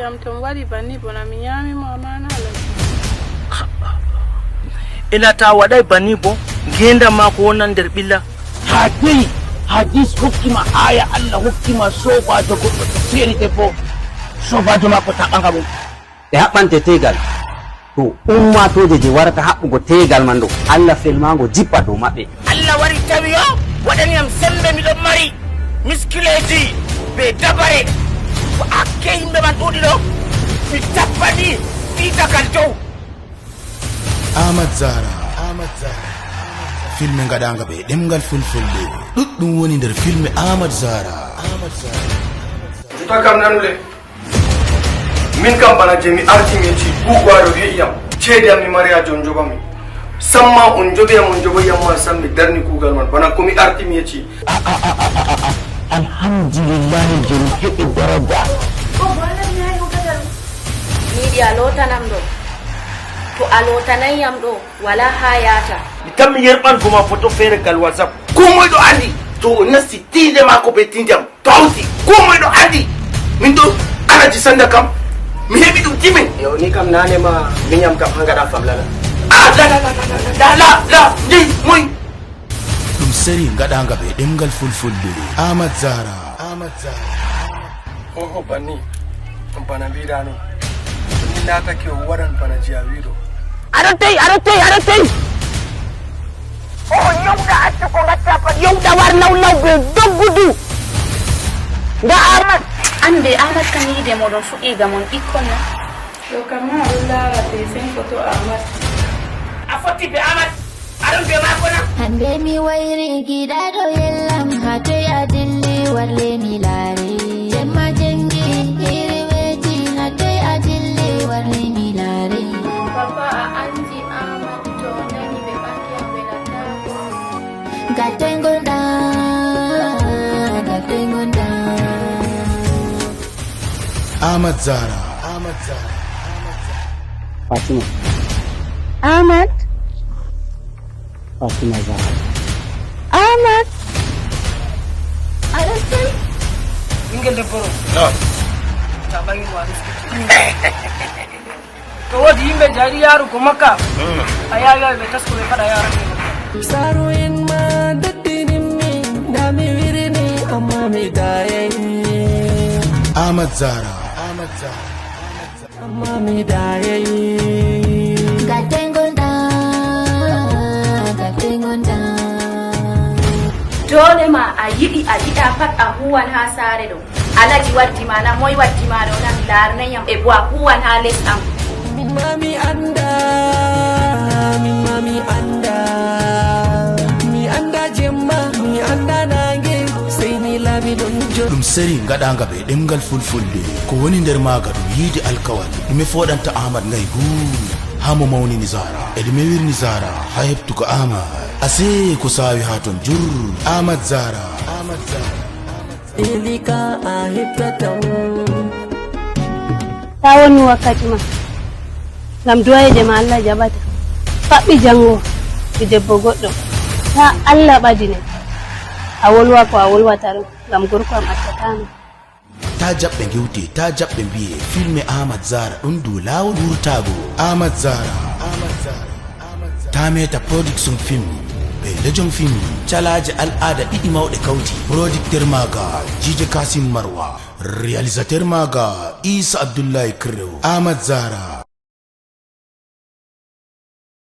yam ton wari banni bona mi nyami mo amana la ina ta wadai banni bo genda ma ko wannan der billa hadis hukima aya Allah hukima soba to ko seri te bo soba to ma ko ta banga bo e haɓɓante tegal to ummatoje warata haɓɓugo tegal man ɗo Allah felmango jippa dow maɓɓe. Allah wari tawi o waɗaniyam sembe miɗon mari miskileji be dabare ko akke yimɓe man ɗuɗi ɗo mi tappani fitakal dow. Ahmad Zara filme gaɗanga ɓe ɗemgal fulfulde ɗuɗɗum woni nder filme Ahmad Zara. Juta kam nanule min kam bana je mi arti mi ci gugwaro heƴyam ceede am mi mari ha jon jogami samma on joɓeyam on jogoyam ma sam mi darni kugal man bana komi arti mi yecci alhamdulillahi joni heɓi daraja miɗi a lotanam ɗo to a lotanayam ɗo wala ha yata mi tan mi yerɓan goma photo feere gal whatsapp ko moyɗo andi to o nasti tinde mako be tindiyam to hawti ko moyɗo andi min ɗo alaji sanda kam mi heɓi ɗum timin Yo ni kam nanema miñam kam hangaɗa famlala. la jeyi moy ɗum seri gaɗanga ɓe ɗemgal fulfulde Ahmad Zara. o banni bana mbiɗano mi natake o waɗan bana jeya wiɗo arantey o yewɗa accu ko gatta pat yewɗa war lawlaw be doggudu nga Ahmad ande Ahmad kam yiide moɗon fuɗɗiga mon ɓikkon na to kam ma ɗum larate sen photo Ahmad a fotti be Ahmad aɗon be mako na hande mi wayri giɗaɗo yellam ha toy a dilli walle mi laari jemma jengi hiri weeti ha toy a dilli walle mi laari papa a andi Ahmad to nani ɓe ɓakiyam ɓe lattako gattoy gonɗa Ahmad Zara. Fatima. Ahmad Fatima Zara. Ahmad aɗa ɓingel debboro ta ɓangi mo aɗa to wodi yimɓe jaari yarugo makka a yawi ɓe tasko ɓe faɗa yarani Saro en ma daddinimmi dami wirini amma mi dayayi Ahmad Zara. amma mi dayayi gattoy gonɗa dole ma a yiɗi a yiɗa pat a huwan ha saare ɗo alaji waddima na moy waddima ɗo na mi larnayam e bo a huwan ha les am min ma mi anda jemma mi anda nange sai ni labi don jo ɗum seri gaɗanga ɓe ɗemgal fulfulde ko woni nder maga ɗum yiide alkawal ɗume foɗanta Ahmad ngay guuri ha mo mawnini Zara e ɗume wirni Zara ha heɓtugo Ahmad ase ko sawi ha ton jur Ahmad Zara. elika a heɓtatan ta woni wakkati ma ngam duwayeje ma Allah jaɓata faɓɓi jango mi debbo goɗɗo ta Allah ɓadine a wolwa ko a wolwata ɗum ngam gorko am attatama ta jaɓɓe gewte ta jaɓɓe mbiye filme Ahmad Zara ɗon dow lawol wurtago Ahmad Zara. ta meta production film ɓe lejon film calaje al'ada ɗiɗi mawɗe kawti producteur maga Jije Kasim Marwa réalisateur maga Isa Abdullahi Krew Ahmad Zara.